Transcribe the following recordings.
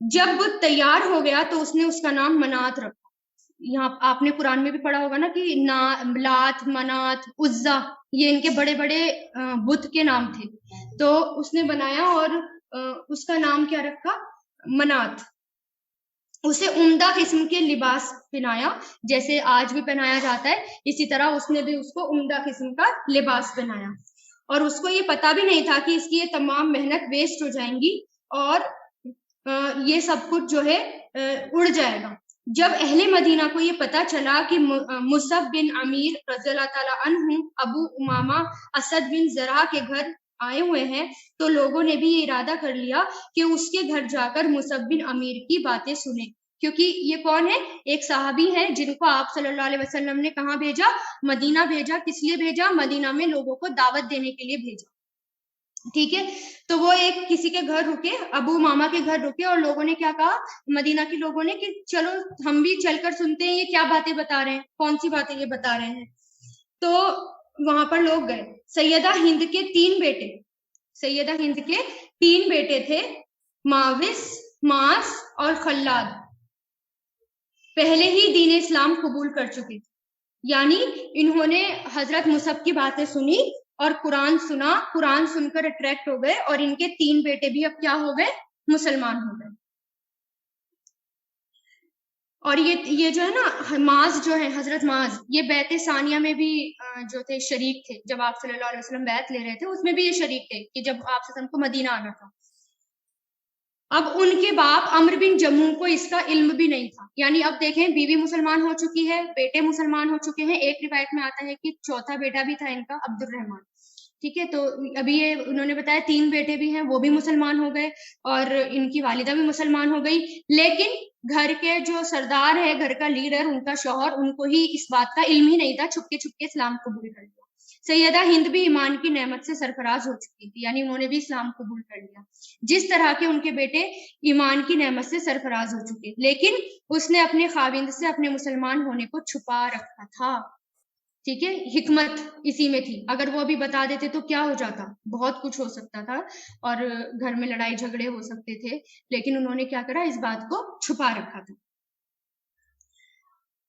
جب بت تیار ہو گیا تو اس نے اس کا نام منات رکھا. یہاں آپ نے قرآن میں بھی پڑھا ہوگا نا کہ لات، منات، عزا، یہ ان کے بڑے بڑے بت کے نام تھے. تو اس نے بنایا اور اس کا نام کیا رکھا؟ منات. اسے عمدہ قسم کے لباس پہنایا، جیسے آج بھی پہنایا جاتا ہے، اسی طرح اس نے بھی اس کو عمدہ قسم کا لباس پہنایا. اور اس کو یہ پتا بھی نہیں تھا کہ اس کی یہ تمام محنت ویسٹ ہو جائیں گی اور یہ سب کچھ جو ہے اڑ جائے گا. جب اہل مدینہ کو یہ پتا چلا کہ مصعب بن عمیر رضی اللہ تعالیٰ عنہ ابو امامہ اسد بن زرع کے گھر آئے ہوئے ہیں، تو لوگوں نے بھی یہ ارادہ کر لیا کہ اس کے گھر جا کر مصعب بن عمیر کی باتیں سنیں، کیونکہ یہ کون ہے؟ ایک صحابی ہے جن کو آپ صلی اللہ علیہ وسلم نے کہاں بھیجا؟ مدینہ بھیجا. کس لیے بھیجا؟ مدینہ میں لوگوں کو دعوت دینے کے لیے بھیجا. ٹھیک ہے، تو وہ ایک کسی کے گھر رکے، ابو ماما کے گھر رکے، اور لوگوں نے کیا کہا، مدینہ کے لوگوں نے، کہ چلو ہم بھی چل کر سنتے ہیں یہ کیا باتیں بتا رہے ہیں، کون سی باتیں یہ بتا رہے ہیں. تو وہاں پر لوگ گئے. سیدہ ہند کے 3 بیٹے، سیدہ ہند کے 3 بیٹے تھے، ماوس، ماس اور خلاد. پہلے ہی دین اسلام قبول کر چکے تھے، یعنی انہوں نے حضرت مصعب کی باتیں سنی اور قرآن سنا، قرآن سن کر اٹریکٹ ہو گئے، اور ان کے 3 بیٹے بھی اب کیا ہو گئے؟ مسلمان ہو گئے. اور یہ جو ہے نا معاذ جو ہے، حضرت معاذ، یہ بیعت ثانیہ میں بھی جو تھے شریک تھے. جب آپ صلی اللہ علیہ وسلم بیعت لے رہے تھے اس میں بھی یہ شریک تھے کہ جب آپ صلی اللہ علیہ وسلم کو مدینہ آنا تھا. اب ان کے باپ عمرو بن جموح کو اس کا علم بھی نہیں تھا. یعنی اب دیکھیں، بیوی مسلمان ہو چکی ہے، بیٹے مسلمان ہو چکے ہیں. ایک روایت میں آتا ہے کہ 4تھا بیٹا بھی تھا ان کا، عبد الرحمن. ٹھیک ہے، تو ابھی یہ انہوں نے بتایا 3 بیٹے بھی ہیں، وہ بھی مسلمان ہو گئے، اور ان کی والدہ بھی مسلمان ہو گئی. لیکن گھر کے جو سردار ہے، گھر کا لیڈر، ان کا شوہر، ان کو ہی اس بات کا علم ہی نہیں تھا. چھپکے چھپکے اسلام قبول کر لیا. سیدہ ہند بھی ایمان کی نعمت سے سرفراز ہو چکی تھی، یعنی انہوں نے بھی اسلام قبول کر لیا، جس طرح کے ان کے بیٹے ایمان کی نعمت سے سرفراز ہو چکے. لیکن اس نے اپنے خاوند سے اپنے مسلمان ہونے کو چھپا رکھا تھا. ٹھیک ہے، حکمت اسی میں تھی. اگر وہ بھی بتا دیتے تو کیا ہو جاتا؟ بہت کچھ ہو سکتا تھا، اور گھر میں لڑائی جھگڑے ہو سکتے تھے. لیکن انہوں نے کیا کرا؟ اس بات کو چھپا رکھا تھا.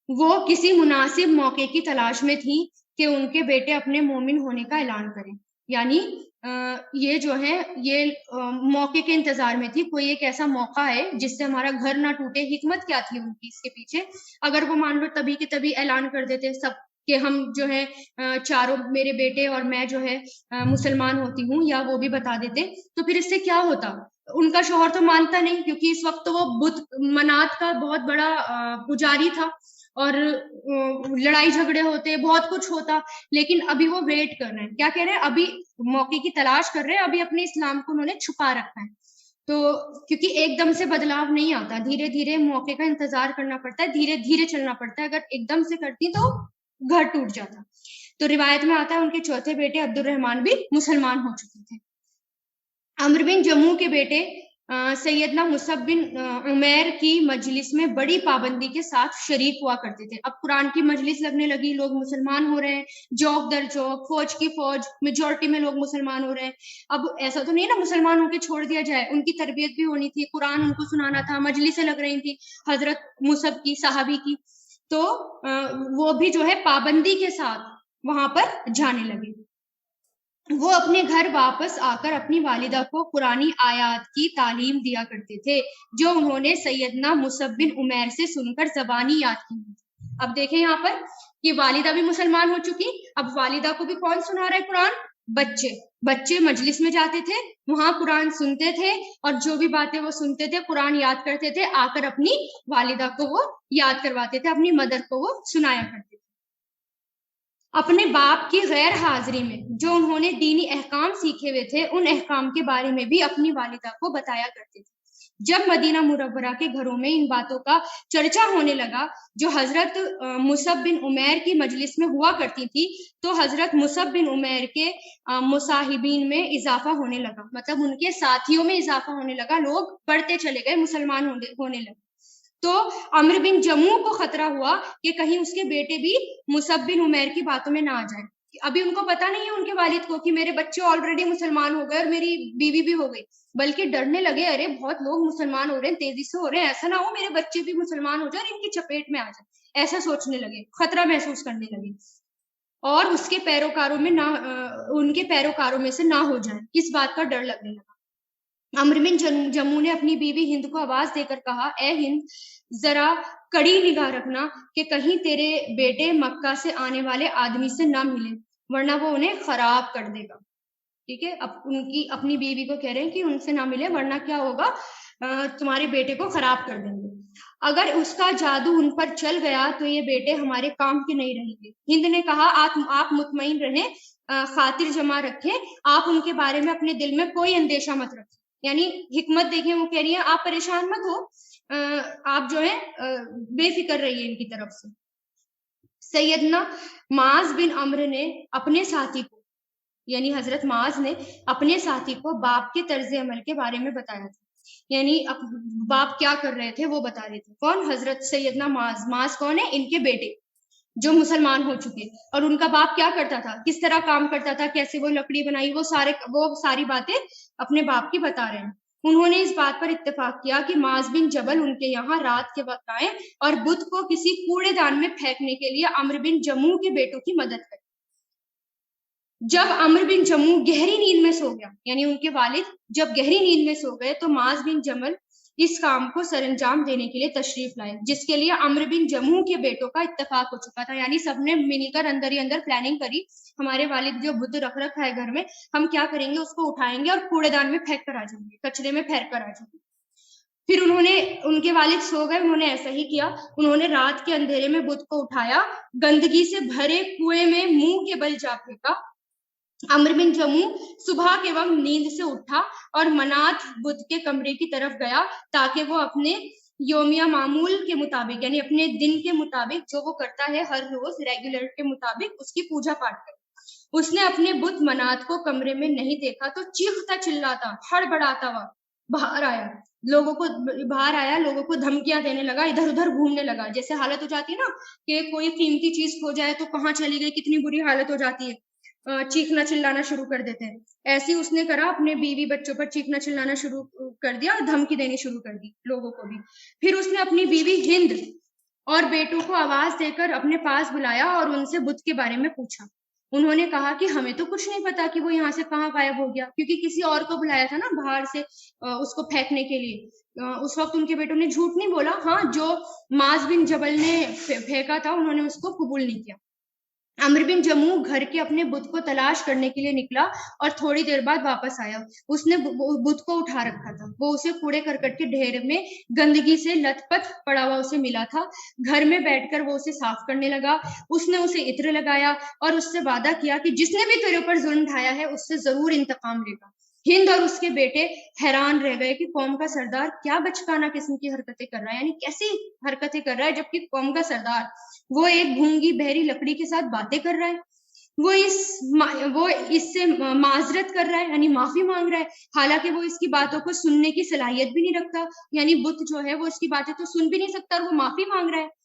وہ کسی مناسب موقع کی تلاش میں تھی کہ ان کے بیٹے اپنے مومن ہونے کا اعلان کریں. یعنی یہ جو ہے یہ موقع کے انتظار میں تھی، کوئی ایک ایسا موقع ہے جس سے ہمارا گھر نہ ٹوٹے. حکمت کیا تھی ان کی اس کے پیچھے؟ اگر وہ مان لو تبھی کے تبھی اعلان کر دیتے سب کہ ہم جو ہے چاروں، میرے بیٹے اور میں جو ہے مسلمان ہوتی ہوں، یا وہ بھی بتا دیتے، تو پھر اس سے کیا ہوتا؟ ان کا شوہر تو مانتا نہیں، کیونکہ اس وقت تو وہ بت منات کا بہت بڑا پجاری تھا، اور لڑائی جھگڑے ہوتے، بہت کچھ ہوتا. لیکن ابھی وہ ویٹ کر رہے ہیں. کیا کہہ رہے ہیں؟ ابھی موقع کی تلاش کر رہے ہیں، ابھی اپنے اسلام کو انہوں نے چھپا رکھا ہے. تو کیونکہ ایک دم سے بدلاؤ نہیں آتا، دھیرے دھیرے موقع کا انتظار کرنا پڑتا ہے، دھیرے دھیرے چلنا پڑتا ہے. اگر ایک دم سے کرتی تو گھر ٹوٹ جاتا. تو روایت میں آتا ہے ان کے 4تھے بیٹے عبد الرحمن بھی مسلمان ہو چکے تھے. عمرو بن جموح کے بیٹے سیدنا مصعب بن عمیر کی مجلس میں بڑی پابندی کے ساتھ شریک ہوا کرتے تھے. اب قرآن کی مجلس لگنے لگی، لوگ مسلمان ہو رہے ہیں، جوک در جوک، فوج کی فوج، میجورٹی میں لوگ مسلمان ہو رہے ہیں. اب ایسا تو نہیں نا مسلمان ہو کے چھوڑ دیا جائے، ان کی تربیت بھی ہونی تھی، قرآن ان کو سنانا تھا، مجلسیں لگ رہی تھی حضرت مصعب کی، صحابی کی. تو وہ بھی جو ہے پابندی کے ساتھ وہاں پر جانے لگے. وہ اپنے گھر واپس آ کر اپنی والدہ کو قرآنی آیات کی تعلیم دیا کرتے تھے، جو انہوں نے سیدنا مصعب بن عمیر سے سن کر زبانی یاد کی. اب دیکھیں یہاں پر کہ والدہ بھی مسلمان ہو چکی، اب والدہ کو بھی کون سنا رہا ہے قرآن؟ بچے مجلس میں جاتے تھے، وہاں قرآن سنتے تھے، اور جو بھی باتیں وہ سنتے تھے، قرآن یاد کرتے تھے، آ کر اپنی والدہ کو وہ یاد کرواتے تھے، اپنی مدر کو وہ سنایا کرتے تھے. اپنے باپ کی غیر حاضری میں جو انہوں نے دینی احکام سیکھے ہوئے تھے، ان احکام کے بارے میں بھی اپنی والدہ کو بتایا کرتے تھے. جب مدینہ منورہ کے گھروں میں ان باتوں کا چرچا ہونے لگا جو حضرت مصعب بن عمیر کی مجلس میں ہوا کرتی تھی، تو حضرت مصعب بن عمیر کے مصاحبین میں اضافہ ہونے لگا، مطلب ان کے ساتھیوں میں اضافہ ہونے لگا، لوگ بڑھتے چلے گئے، مسلمان ہونے لگے. تو عمرو بن جموح کو خطرہ ہوا کہ کہیں اس کے بیٹے بھی مصعب بن عمیر کی باتوں میں نہ آ جائیں، ابھی ان کو پتا نہیں ہے ان کے والد کو کہ میرے بچے آلریڈی مسلمان ہو گئے اور میری بیوی بھی ہو گئی، بلکہ ڈرنے لگے، ارے بہت لوگ مسلمان ہو رہے ہیں، تیزی سے ہو رہے ہیں، ایسا نہ ہو میرے بچے بھی مسلمان ہو جائے اور ان کی چپیٹ میں آ جائے، ایسا سوچنے لگے، خطرہ محسوس کرنے لگے، اور اس کے پیروکاروں میں نہ ان کے پیروکاروں میں سے نہ ہو جائیں، اس بات کا ڈر لگنے لگا۔ عمرو بن جموح نے اپنی بیوی ہند کو آواز دے کر کہا، اے ہند، ذرا کڑی نگاہ رکھنا کہ کہیں تیرے بیٹے مکہ سے آنے والے آدمی سے نہ ملے، ورنہ وہ انہیں خراب کر دے گا۔ ٹھیک ہے، اب اپنی بیوی کو کہہ رہے ہیں کہ ان سے نہ ملے ورنہ کیا ہوگا، تمہارے بیٹے کو خراب کر دیں گے، اگر اس کا جادو ان پر چل گیا تو یہ بیٹے ہمارے کام کے نہیں رہیں گے۔ ہند نے کہا، آپ مطمئن رہیں، خاطر جمع رکھیں، آپ ان کے بارے میں اپنے دل میں کوئی اندیشہ مت رکھیں، یعنی حکمت دیکھیں، وہ کہہ رہی ہیں آپ پریشان مت ہو، آپ جو ہے بے فکر رہیے ان کی طرف سے۔ سیدنا معاذ بن عمرو نے اپنے ساتھی کو، یعنی حضرت معاذ نے اپنے ساتھی کو باپ کے طرز عمل کے بارے میں بتایا تھا، یعنی باپ کیا کر رہے تھے وہ بتا رہے تھے۔ کون؟ حضرت سیدنا معاذ۔ معاذ کون ہے؟ ان کے بیٹے جو مسلمان ہو چکے، اور ان کا باپ کیا کرتا تھا، کس طرح کام کرتا تھا، کیسے وہ لکڑی بنائی، وہ ساری باتیں اپنے باپ کی بتا رہے ہیں۔ انہوں نے اس بات پر اتفاق کیا کہ معاذ بن جبل ان کے یہاں رات کے وقت آئے اور بت کو کسی کوڑے دان میں پھینکنے کے لیے عمرو بن جموح کے بیٹوں کی مدد کرے۔ جب عمرو بن جموح گہری نیند میں سو گیا، یعنی ان کے والد جب گہری نیند میں سو گئے تو معاذ بن جبل اس کام کو سر انجام دینے کے لیے تشریف لائے، جس کے لیے عمرو بن جموح کے بیٹوں کا اتفاق ہو چکا تھا، یعنی سب نے مل کر اندر ہی اندر پلاننگ کری، ہمارے والد جو بت رکھ رکھا ہے گھر میں، ہم کیا کریں گے، اس کو اٹھائیں گے اور کوڑے دان میں پھینک کر آ جائیں گے، کچرے میں پھینک کر آ جائیں گے۔ پھر ان کے والد سو گئے، انہوں نے ایسا ہی کیا، انہوں نے رات کے اندھیرے میں بت کو اٹھایا، گندگی سے بھرے کنویں میں منہ کے بل جا پھینکا۔ عمرو بن جموح صبح کے وقت نیند سے اٹھا اور منات بت کے کمرے کی طرف گیا تاکہ وہ اپنے یومیہ معمول کے مطابق، یعنی اپنے دن کے مطابق جو وہ کرتا ہے ہر روز ریگولر کے مطابق، اس کی پوجا پاٹ کرے۔ اس نے اپنے بت منات کو کمرے میں نہیں دیکھا تو چیختا چلاتا ہڑبڑاتا ہوا باہر آیا، لوگوں کو دھمکیاں دینے لگا، ادھر ادھر گھومنے لگا، جیسے حالت ہو جاتی ہے نا کہ کوئی قیمتی چیز کھو جائے تو کہاں چلی گئی، کتنی بری حالت ہو جاتی ہے، چیخنا چلانا شروع کر دیتے ہیں، ایسے اس نے کرا، اپنے بیوی بچوں پر چیخنا چلانا شروع کر دیا اور دھمکی دینی شروع کر دی لوگوں کو بھی۔ پھر اس نے اپنی بیوی ہند اور بیٹوں کو آواز دے کر اپنے پاس بلایا اور ان سے بت کے بارے میں پوچھا۔ انہوں نے کہا کہ ہمیں تو کچھ نہیں پتا کہ وہ یہاں سے کہاں غائب ہو گیا، کیونکہ کسی اور کو بلایا تھا نا باہر سے اس کو پھینکنے کے لیے۔ اس وقت ان کے بیٹوں نے جھوٹ نہیں بولا، ہاں جو معاذ بن جبل نے پھینکا تھا انہوں نے اس کو قبول نہیں کیا۔ عمرو بن جموح گھر کے اپنے بت کو تلاش کرنے کے لیے نکلا اور تھوڑی دیر بعد واپس آیا، اس نے بت کو اٹھا رکھا تھا، وہ اسے کوڑے کرکٹ کے ڈھیر میں گندگی سے لت پت پڑا ہوا اسے ملا تھا، گھر میں بیٹھ کر وہ اسے صاف کرنے لگا، اس نے اسے عطر لگایا اور اس سے وعدہ کیا کہ جس نے بھی تیرے اوپر ظلم ڈھایا ہے اس سے ضرور انتقام لے گا۔ ہند اور اس کے بیٹے حیران رہ گئے کہ قوم کا سردار کیا بچکانہ قسم کی حرکتیں کر رہا ہے، یعنی کیسی حرکتیں کر رہا ہے جبکہ قوم کا سردار وہ ایک گونگی بہری لکڑی کے ساتھ باتیں کر رہا ہے، وہ اس سے معذرت کر رہا ہے، یعنی معافی مانگ رہا ہے، حالانکہ وہ اس کی باتوں کو سننے کی صلاحیت بھی نہیں رکھتا، یعنی بت جو ہے وہ اس کی باتیں تو سن بھی نہیں سکتا اور وہ معافی مانگ رہا ہے۔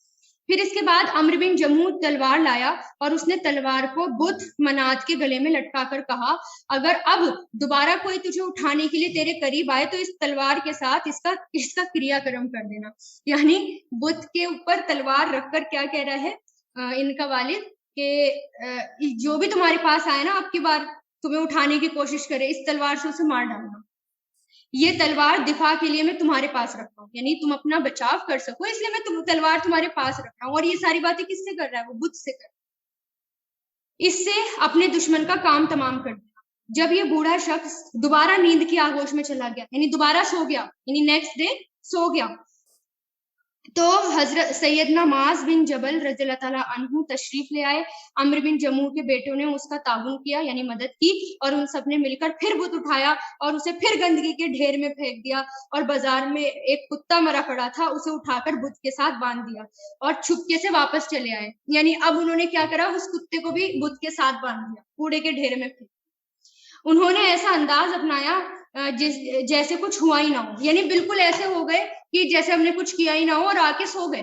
پھر اس کے بعد عمرو بن جموح تلوار لایا اور اس نے تلوار کو بت منات کے گلے میں لٹکا کر کہا، اگر اب دوبارہ کوئی تجھے اٹھانے کے لیے تیرے قریب آئے تو اس تلوار کے ساتھ اس کا کریا کرم کر دینا، یعنی بت کے اوپر تلوار رکھ کر کیا کہہ رہا ہے ان کا والد کہ جو بھی تمہارے پاس آئے نا اب کی بار تمہیں اٹھانے کی کوشش کرے، اس تلوار سے اسے مار ڈالنا، یہ تلوار دفاع کے لیے میں تمہارے پاس رکھتا ہوں، یعنی تم اپنا بچاؤ کر سکو اس لیے میں تلوار تمہارے پاس رکھ رہا ہوں۔ اور یہ ساری باتیں کس سے کر رہا ہے؟ وہ بت سے کر رہا ہے، اس سے اپنے دشمن کا کام تمام کر دیا۔ جب یہ بوڑھا شخص دوبارہ نیند کی آغوش میں چلا گیا، یعنی دوبارہ سو گیا، یعنی نیکسٹ ڈے سو گیا، تو حضرت سیدنا معاذ بن جبل رضی اللہ تعالیٰ عنہ تشریف لے آئے، عمرو بن جموح کے بیٹوں نے اس کا تعاون کیا، یعنی مدد کی، اور ان سب نے مل کر پھر بت اٹھایا اور اسے پھر گندگی کے ڈھیر میں پھینک دیا، اور بازار میں ایک کتا مرا پڑا تھا اسے اٹھا کر بت کے ساتھ باندھ دیا اور چھپکے سے واپس چلے آئے، یعنی اب انہوں نے کیا کرا، اس کتے کو بھی بت کے ساتھ باندھ دیا، کوڑے کے ڈھیر میں پھینک۔ انہوں نے ایسا انداز اپنایا جیسے کچھ ہوا ہی نہ ہو، یعنی بالکل ایسے ہو گئے کہ جیسے ہم نے کچھ کیا ہی نہ ہو اور آ کے سو گئے۔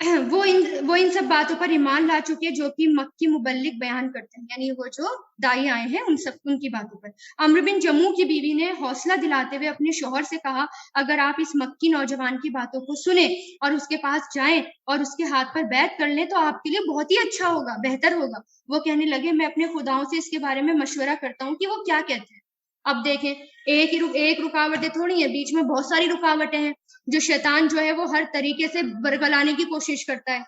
وہ ان سب باتوں پر ایمان لا چکے جو کہ مکی مبلغ بیان کرتے ہیں، یعنی وہ جو دائی آئے ہیں ان کی باتوں پر۔ عمرو بن جموح کی بیوی نے حوصلہ دلاتے ہوئے اپنے شوہر سے کہا، اگر آپ اس مکی نوجوان کی باتوں کو سنیں اور اس کے پاس جائیں اور اس کے ہاتھ پر بیعت کر لیں تو آپ کے لیے بہت ہی اچھا ہوگا، بہتر ہوگا۔ وہ کہنے لگے، میں اپنے خداؤں سے اس کے بارے میں مشورہ کرتا ہوں کہ وہ کیا کہتے ہیں۔ اب دیکھیں، ایک رکاوٹیں تھوڑی ہیں، بیچ میں بہت ساری رکاوٹیں ہیں جو شیطان جو ہے وہ ہر طریقے سے برگلانے کی کوشش کرتا ہے۔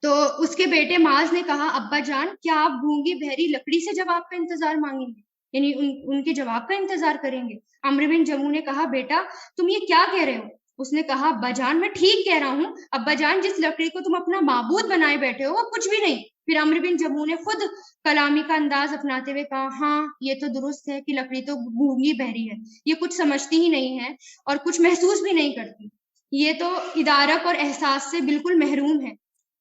تو اس کے بیٹے معاذ نے کہا، ابا جان، کیا آپ گونگی بہری لکڑی سے جواب کا انتظار مانگیں گے؟ یعنی ان کے جواب کا انتظار کریں گے۔ عمرو بن جموح نے کہا، بیٹا تم یہ کیا کہہ رہے ہو؟ اس نے کہا، ابا جان میں ٹھیک کہہ رہا ہوں، ابا جان جس لکڑی کو تم اپنا معبود بنائے بیٹھے ہو وہ کچھ بھی نہیں۔ پھر عمرو بن جموح نے خود کلامی کا انداز اپناتے ہوئے کہا، ہاں یہ تو درست ہے کہ لکڑی تو گونگی بہری ہے، یہ کچھ سمجھتی ہی نہیں ہے اور کچھ محسوس بھی نہیں کرتی، یہ تو ادارک اور احساس سے بالکل محروم ہے۔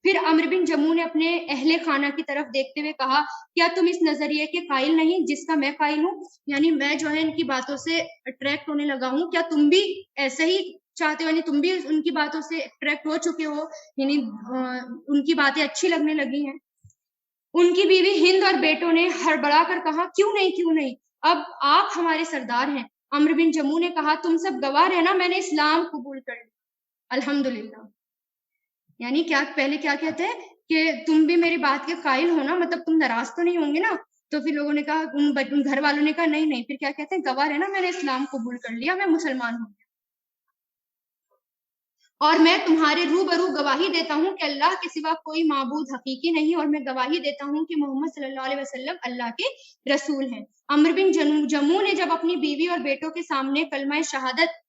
پھر عمرو بن جموح نے اپنے اہل خانہ کی طرف دیکھتے ہوئے کہا، کیا تم اس نظریے کے قائل نہیں جس کا میں قائل ہوں؟ یعنی میں جو ہے ان کی باتوں سے اٹریکٹ ہونے لگا ہوں، کیا تم بھی ایسے ہی چاہتے ہو؟ یعنی تم بھی ان کی باتوں سے اٹریکٹ ہو چکے ہو، یعنی ان کی باتیں اچھی لگنے لگی ہیں۔ ان کی بیوی ہند اور بیٹوں نے ہڑبڑا کر کہا، کیوں نہیں، اب آپ ہمارے سردار ہیں۔ عمرو بن جموح نے کہا، تم سب گواہ رہنا، میں نے اسلام قبول کر لیا، الحمدللہ۔ یعنی پہلے کیا کہتے ہیں کہ تم بھی میری بات کے قائل ہو نا، مطلب تم ناراض تو نہیں ہوں گے نا؟ تو پھر لوگوں نے کہا، ان گھر والوں نے کہا نہیں، پھر کیا کہتے ہیں، گواہ رہنا، میں نے اسلام قبول کر لیا، میں مسلمان ہوں گیا، اور میں تمہارے روبرو گواہی دیتا ہوں کہ اللہ کے سوا کوئی معبود حقیقی نہیں، اور میں گواہی دیتا ہوں کہ محمد صلی اللہ علیہ وسلم اللہ کے رسول ہیں۔ عمرو بن جموح نے جب اپنی بیوی اور بیٹوں کے سامنے کلمہ شہادت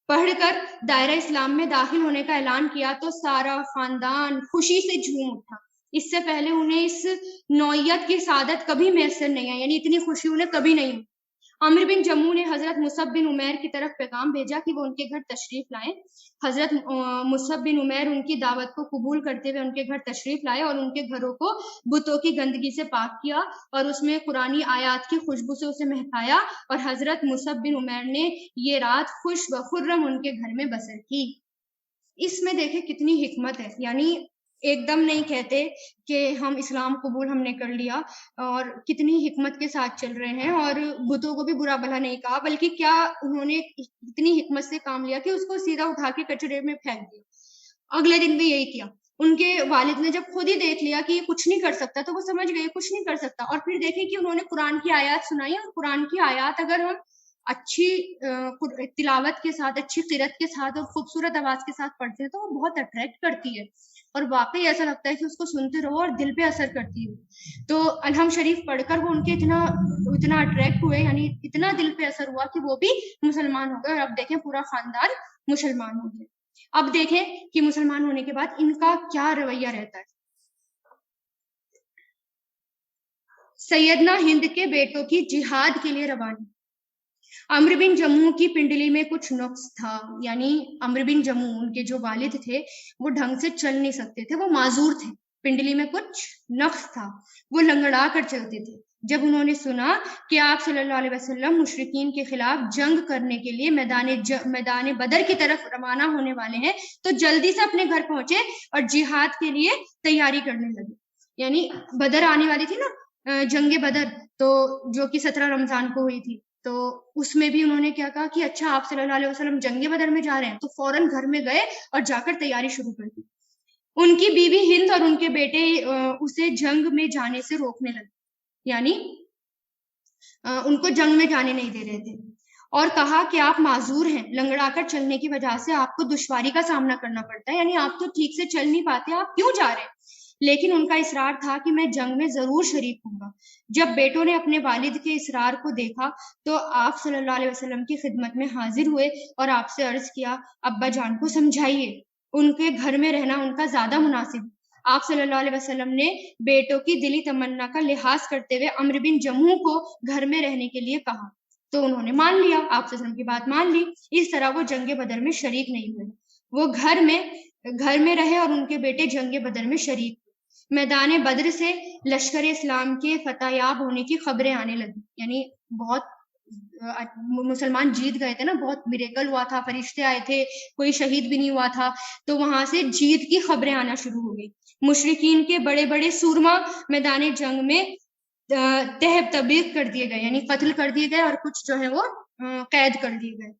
پڑھ کر دائرہ اسلام میں داخل ہونے کا اعلان کیا تو سارا خاندان خوشی سے جھوم اٹھا۔ اس سے پہلے انہیں اس نوعیت کی سعادت کبھی میسر نہیں آئی، یعنی اتنی خوشی انہیں کبھی نہیں ہوئی۔ عمرو بن جموح نے حضرت مصعب بن عمیر کی طرف پیغام بھیجا کہ وہ ان کے گھر تشریف لائیں۔ حضرت مصعب بن عمیر ان کی دعوت کو قبول کرتے ہوئے ان کے گھر تشریف لائے اور ان کے گھروں کو بتوں کی گندگی سے پاک کیا اور اس میں قرآنی آیات کی خوشبو سے اسے مہکایا، اور حضرت مصعب بن عمیر نے یہ رات خوش و خرم ان کے گھر میں بسر کی۔ اس میں دیکھیں کتنی حکمت ہے، یعنی ایک دم نہیں کہتے کہ ہم اسلام قبول ہم نے کر لیا، اور کتنی حکمت کے ساتھ چل رہے ہیں، اور بتوں کو بھی برا بھلا نہیں کہا، بلکہ کیا انہوں نے اتنی حکمت سے کام لیا کہ اس کو سیدھا اٹھا کے کچرے میں پھینک دیا۔ اگلے دن بھی یہی کیا۔ ان کے والد نے جب خود ہی دیکھ لیا کہ یہ کچھ نہیں کر سکتا تو وہ سمجھ گئے کچھ نہیں کر سکتا، اور پھر دیکھیں کہ انہوں نے قرآن کی آیات سنائی، اور قرآن کی آیات اگر ہم اچھی تلاوت کے ساتھ، اچھی قرأت کے ساتھ اور خوبصورت آواز کے ساتھ پڑھتے ہیں تو وہ بہت اٹریکٹ کرتی ہے، اور واقعی ایسا لگتا ہے کہ اس کو سنتے رہو اور دل پہ اثر کرتی ہے۔ تو الحم شریف پڑھ کر وہ ان کے اتنا اٹریکٹ ہوئے، یعنی اتنا دل پہ اثر ہوا کہ وہ بھی مسلمان ہو گئے، اور اب دیکھیں پورا خاندان مسلمان ہو گیا۔ اب دیکھیں کہ مسلمان ہونے کے بعد ان کا کیا رویہ رہتا ہے۔ سیدنا ہند کے بیٹوں کی جہاد کے لیے روانی۔ عمرو بن جموح کی پنڈلی میں کچھ نقص تھا، یعنی عمرو بن جموح ان کے جو والد تھے وہ ڈھنگ سے چل نہیں سکتے تھے، وہ معذور تھے، پنڈلی میں کچھ نقص تھا، وہ لنگڑا کر چلتے تھے۔ جب انہوں نے سنا کہ آپ صلی اللہ علیہ وسلم مشرکین کے خلاف جنگ کرنے کے لیے میدان بدر کی طرف روانہ ہونے والے ہیں تو جلدی سے اپنے گھر پہنچے اور جہاد کے لیے تیاری کرنے لگے۔ یعنی بدر آنے والی تھی نا، جنگ بدر، تو جو کہ 17 رمضان کو ہوئی تھی، تو اس میں بھی انہوں نے کیا کہا کہ اچھا آپ صلی اللہ علیہ وسلم جنگ بدر میں جا رہے ہیں، تو فوراً گھر میں گئے اور جا کر تیاری شروع کر دی۔ ان کی بیوی ہند اور ان کے بیٹے اسے جنگ میں جانے سے روکنے لگے، یعنی ان کو جنگ میں جانے نہیں دے رہے تھے، اور کہا کہ آپ معذور ہیں، لنگڑا کر چلنے کی وجہ سے آپ کو دشواری کا سامنا کرنا پڑتا ہے، یعنی آپ تو ٹھیک سے چل نہیں پاتے، آپ کیوں جا رہے ہیں؟ لیکن ان کا اصرار تھا کہ میں جنگ میں ضرور شریک ہوں گا۔ جب بیٹوں نے اپنے والد کے اصرار کو دیکھا تو آپ صلی اللہ علیہ وسلم کی خدمت میں حاضر ہوئے اور آپ سے عرض کیا، ابا جان کو سمجھائیے، ان کے گھر میں رہنا ان کا زیادہ مناسب۔ آپ صلی اللہ علیہ وسلم نے بیٹوں کی دلی تمنا کا لحاظ کرتے ہوئے عمرو بن جموح کو گھر میں رہنے کے لیے کہا، تو انہوں نے مان لیا، آپ صلی اللہ علیہ وسلم کی بات مان لی۔ اس طرح وہ جنگ بدر میں شریک نہیں ہوئے، وہ گھر میں رہے اور ان کے بیٹے جنگ بدر میں شریک ہوئے۔ میدان بدر سے لشکر اسلام کے فتح یاب ہونے کی خبریں آنے لگی، یعنی بہت مسلمان جیت گئے تھے نا, بہت میریکل ہوا تھا, فرشتے آئے تھے, کوئی شہید بھی نہیں ہوا تھا, تو وہاں سے جیت کی خبریں آنا شروع ہو گئی. مشرکین کے بڑے بڑے سورما میدان جنگ میں تہب تبیق کر دیے گئے, یعنی قتل کر دیے گئے, اور کچھ جو ہے وہ قید کر دیے گئے.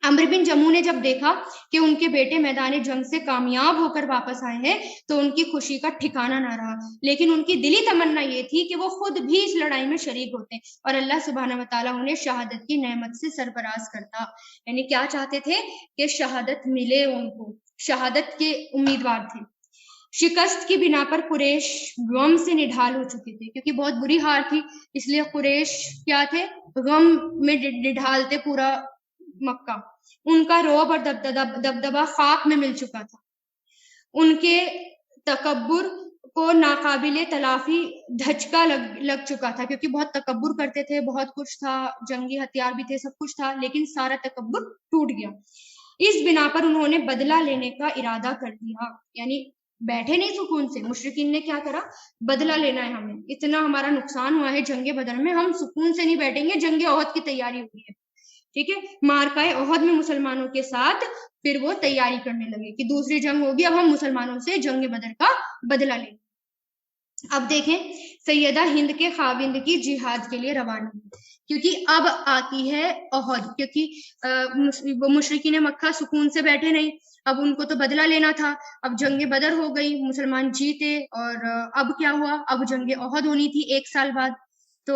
عمرو بن جموح نے جب دیکھا کہ ان کے بیٹے میدان جنگ سے کامیاب ہو کر واپس آئے ہیں تو ان کی خوشی کا ٹھکانہ نہ رہا, لیکن ان کی دلی تمنا یہ تھی کہ وہ خود بھی اس لڑائی میں شریک ہوتے اور اللہ سبحانہ و تعالیٰ انہیں شہادت کی نعمت سے سرفراز کرتا. یعنی کیا چاہتے تھے کہ شہادت ملے, ان کو شہادت کے امیدوار تھے. شکست کی بنا پر قریش غم سے نڈھال ہو چکے تھے, کیونکہ بہت بری ہار تھی, اس لیے قریش کیا تھے, غم میں نڈھال تھے پورا مکہ. ان کا رعب اور دبدبہ خاک میں مل چکا تھا. ان کے تکبر کو ناقابل تلافی دھچکا لگ چکا تھا, کیونکہ بہت تکبر کرتے تھے, بہت کچھ تھا, جنگی ہتھیار بھی تھے, سب کچھ تھا, لیکن سارا تکبر ٹوٹ گیا. اس بنا پر انہوں نے بدلہ لینے کا ارادہ کر دیا, یعنی بیٹھے نہیں سکون سے. مشرکین نے کیا کرا, بدلہ لینا ہے ہمیں, اتنا ہمارا نقصان ہوا ہے جنگ بدر میں, ہم سکون سے نہیں بیٹھیں گے, جنگ احد کی تیاری ہوئی ہے. ٹھیک ہے, مارکائے احد میں مسلمانوں کے ساتھ پھر وہ تیاری کرنے لگے کہ دوسری جنگ ہوگی, اب ہم مسلمانوں سے جنگ بدر کا بدلہ لیں. اب دیکھیں, سیدہ ہند کے خاوند کی جہاد کے لیے روانگی, کیونکہ اب آتی ہے احد, کیونکہ مشرکین مکہ سکون سے بیٹھے نہیں, اب ان کو تو بدلہ لینا تھا. اب جنگ بدر ہو گئی, مسلمان جیتے, اور اب کیا ہوا, اب جنگ احد ہونی تھی 1 سال بعد. تو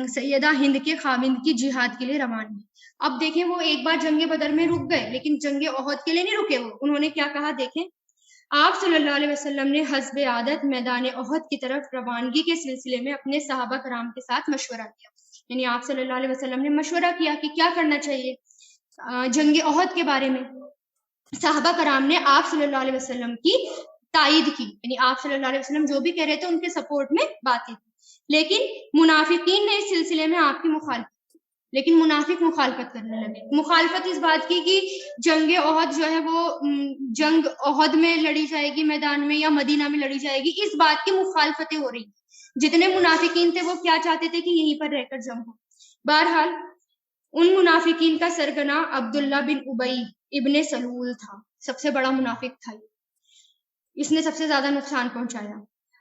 سیدہ ہند کے خاوند کی جہاد کے لیے روانگی. اب دیکھیں, وہ ایک بار جنگ بدر میں رک گئے, لیکن جنگ احد کے لیے نہیں رکے. وہ انہوں نے کیا کہا, دیکھیں, آپ صلی اللہ علیہ وسلم نے حسب عادت میدان احد کی طرف روانگی کے سلسلے میں اپنے صحابہ کرام کے ساتھ مشورہ کیا. یعنی آپ صلی اللہ علیہ وسلم نے مشورہ کیا کہ کیا کرنا چاہیے جنگ احد کے بارے میں. صحابہ کرام نے آپ صلی اللہ علیہ وسلم کی تائید کی, یعنی آپ صلی اللہ علیہ وسلم جو بھی کہہ رہے تھے ان کے سپورٹ میں باتیں تھی. لیکن منافقین نے اس سلسلے میں آپ کی مخالفت, لیکن منافق مخالفت کرنے لگے. مخالفت اس بات کی کہ جنگ احد جو ہے وہ جنگ احد میں لڑی جائے گی میدان میں, یا مدینہ میں لڑی جائے گی, اس بات کی مخالفتیں ہو رہی. جتنے منافقین تھے وہ کیا چاہتے تھے کہ یہیں پر رہ کر جنگ ہو. بہرحال ان منافقین کا سرگنا عبداللہ بن ابی ابن سلول تھا, سب سے بڑا منافق تھا, اس نے سب سے زیادہ نقصان پہنچایا.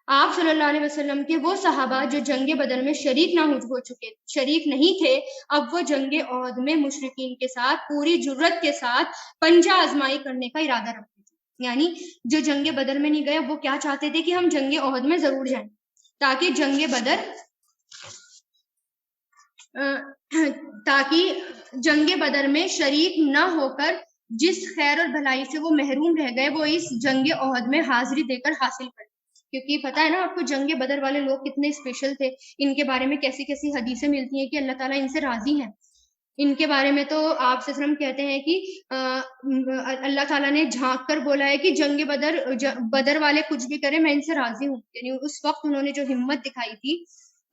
آپ صلی اللہ علیہ وسلم کے وہ صحابہ جو جنگ بدر میں شریک نہیں تھے, اب وہ جنگ احد میں مشرکین کے ساتھ پوری جرت کے ساتھ پنجہ آزمائی کرنے کا ارادہ رکھتے تھے. یعنی جو جنگ بدر میں نہیں گئے, وہ کیا چاہتے تھے کہ ہم جنگ احد میں ضرور جائیں, تاکہ جنگ بدر میں شریک نہ ہو کر جس خیر اور بھلائی سے وہ محروم رہ گئے, وہ اس جنگ احد میں حاضری دے کر حاصل کریں. کیونکہ پتا ہے نا آپ کو, جنگ بدر والے لوگ کتنے اسپیشل تھے, ان کے بارے میں کیسی کیسی حدیثیں ملتی ہیں کہ اللہ تعالیٰ ان سے راضی ہیں. ان کے بارے میں تو آپ صلی اللہ علیہ وسلم کہتے ہیں کہ اللہ تعالیٰ نے جھانک کر بولا ہے کہ جنگ بدر والے کچھ بھی کریں, میں ان سے راضی ہوں. یعنی اس وقت انہوں نے جو ہمت دکھائی تھی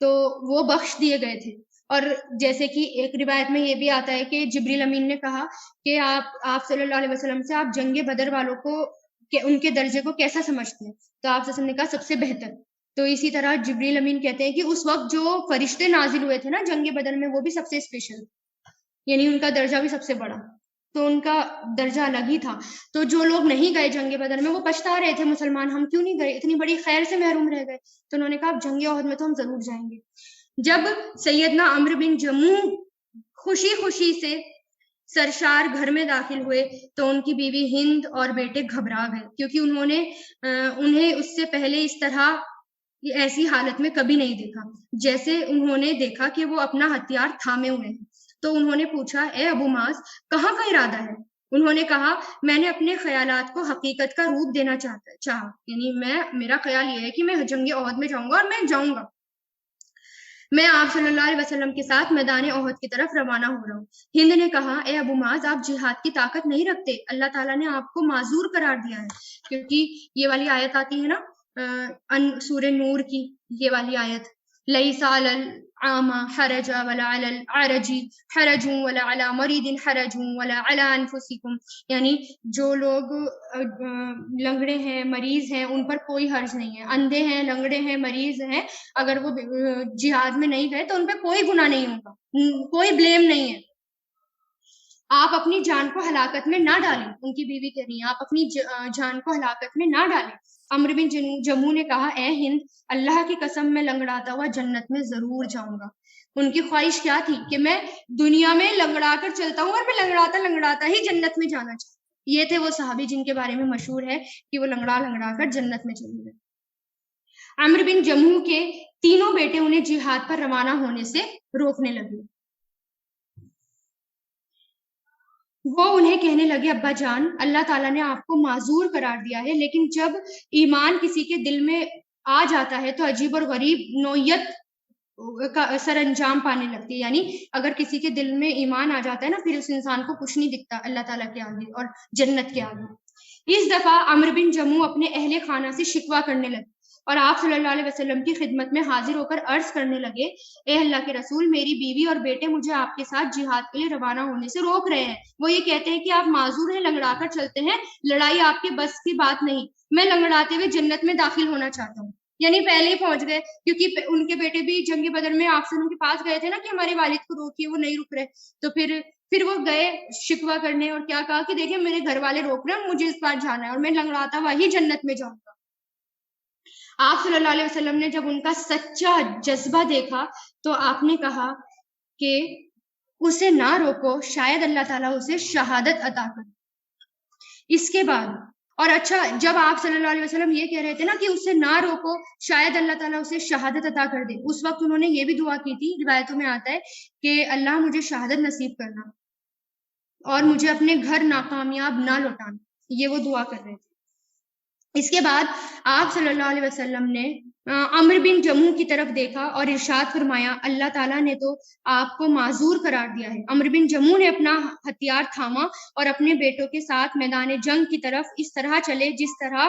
تو وہ بخش دیے گئے تھے. اور جیسے کہ ایک روایت میں یہ بھی آتا ہے کہ جبریل امین نے کہا کہ آپ صلی اللہ علیہ وسلم سے آپ جنگ بدر والوں کو کہ ان کے درجے کو کیسا سمجھتے ہیں, تو آپ صلی اللہ علیہ وسلم نے کہا سب سے بہتر. تو اسی طرح جبریل امین کہتے ہیں کہ اس وقت جو فرشتے نازل ہوئے تھے نا جنگ بدر میں, وہ بھی سب سے اسپیشل, یعنی ان کا درجہ بھی سب سے بڑا, تو ان کا درجہ الگ ہی تھا. تو جو لوگ نہیں گئے جنگ بدر میں, وہ پچھتا رہے تھے, مسلمان ہم کیوں نہیں گئے, اتنی بڑی خیر سے محروم رہ گئے. تو انہوں نے کہا اب جنگ احد میں تو ہم ضرور جائیں گے. جب سیدنا عمرو بن جموح خوشی خوشی سے سرشار گھر میں داخل ہوئے تو ان کی بیوی ہند اور بیٹے گھبرا گئے, کیونکہ انہیں اس سے پہلے اس طرح ایسی حالت میں کبھی نہیں دیکھا. جیسے انہوں نے دیکھا کہ وہ اپنا ہتھیار تھامے ہوئے ہیں, تو انہوں نے پوچھا, اے ابو معاذ, کہاں کا ارادہ ہے؟ انہوں نے کہا, میں نے اپنے خیالات کو حقیقت کا روپ دینا چاہا, یعنی میرا خیال یہ ہے کہ میں جنگ احد میں جاؤں گا, اور میں جاؤں گا. میں آپ صلی اللہ علیہ وسلم کے ساتھ میدان احد کی طرف روانہ ہو رہا ہوں. ہند نے کہا, اے ابو معاذ, آپ جہاد کی طاقت نہیں رکھتے, اللہ تعالیٰ نے آپ کو معذور قرار دیا ہے. کیونکہ یہ والی آیت آتی ہے نا سورہ نور کی, یہ والی آیت, ليس على العامى حرج ولا على العرج حرج ولا على مريض حرج ولا على انفسكم، یعنی جو لوگ لنگڑے ہیں مریض ہیں ان پر کوئی حرج نہیں ہے، اندھے ہیں لنگڑے ہیں مریض ہیں اگر وہ جہاد میں نہیں گئے تو ان پہ کوئی گناہ نہیں ہوگا، کوئی بلیم نہیں ہے۔ آپ اپنی جان کو ہلاکت میں نہ ڈالیں، ان کی بیوی کہہ رہی ہیں آپ اپنی جان کو ہلاکت میں نہ ڈالیں۔ عمرو بن جموح نے کہا اے ہند، اللہ کی قسم میں لنگڑاتا ہوا جنت میں ضرور جاؤں گا۔ ان کی خواہش کیا تھی کہ میں دنیا میں لنگڑا کر چلتا ہوں اور میں لنگڑاتا لنگڑاتا ہی جنت میں جانا چاہتا ہوں۔ یہ تھے وہ صحابی جن کے بارے میں مشہور ہے کہ وہ لنگڑا لنگڑا کر جنت میں چلے گئے۔ عمرو بن جموح کے تینوں بیٹے انہیں جہاد پر روانہ ہونے سے روکنے لگے۔ وہ انہیں کہنے لگے ابا جان، اللہ تعالیٰ نے آپ کو معذور قرار دیا ہے، لیکن جب ایمان کسی کے دل میں آ جاتا ہے تو عجیب اور غریب نوعیت کا سر انجام پانے لگتی ہے، یعنی اگر کسی کے دل میں ایمان آ جاتا ہے نا پھر اس انسان کو کچھ نہیں دکھتا اللہ تعالیٰ کے آگے اور جنت کے آگے۔ اس دفعہ عمرو بن جموح اپنے اہل خانہ سے شکوہ کرنے لگے اور آپ صلی اللہ علیہ وسلم کی خدمت میں حاضر ہو کر عرض کرنے لگے اے اللہ کے رسول، میری بیوی اور بیٹے مجھے آپ کے ساتھ جہاد کے لیے روانہ ہونے سے روک رہے ہیں۔ وہ یہ کہتے ہیں کہ آپ معذور ہیں، لنگڑا کر چلتے ہیں، لڑائی آپ کے بس کی بات نہیں، میں لنگڑاتے ہوئے جنت میں داخل ہونا چاہتا ہوں۔ یعنی پہلے ہی پہنچ گئے، کیونکہ ان کے بیٹے بھی جنگ بدر میں آپ سے ان کے پاس گئے تھے نا کہ ہمارے والد کو روکیے، وہ نہیں رک رہے، تو پھر وہ گئے شکوہ کرنے اور کیا کہا کہ دیکھیں میرے گھر والے روک رہے ہیں، مجھے اس بار جانا ہے اور میں لنگڑاتا ہوا ہی جنت میں جاؤں گا۔ آپ صلی اللہ علیہ وسلم نے جب ان کا سچا جذبہ دیکھا تو آپ نے کہا کہ اسے نہ روکو، شاید اللہ تعالیٰ اسے شہادت عطا کرے۔ اس کے بعد اور اچھا جب آپ صلی اللہ علیہ وسلم یہ کہہ رہے تھے نا کہ اسے نہ روکو شاید اللہ تعالیٰ اسے شہادت عطا کر دے، اس وقت انہوں نے یہ بھی دعا کی تھی، روایتوں میں آتا ہے کہ اللہ مجھے شہادت نصیب کرنا اور مجھے اپنے گھر ناکامیاب نہ لوٹانا، یہ وہ دعا کر رہے تھے۔ اس کے بعد آپ صلی اللہ علیہ وسلم نے عمرو بن جموح کی طرف دیکھا اور ارشاد فرمایا اللہ تعالیٰ نے تو آپ کو معذور قرار دیا ہے۔ عمرو بن جموح نے اپنا ہتھیار تھاما اور اپنے بیٹوں کے ساتھ میدان جنگ کی طرف اس طرح چلے جس طرح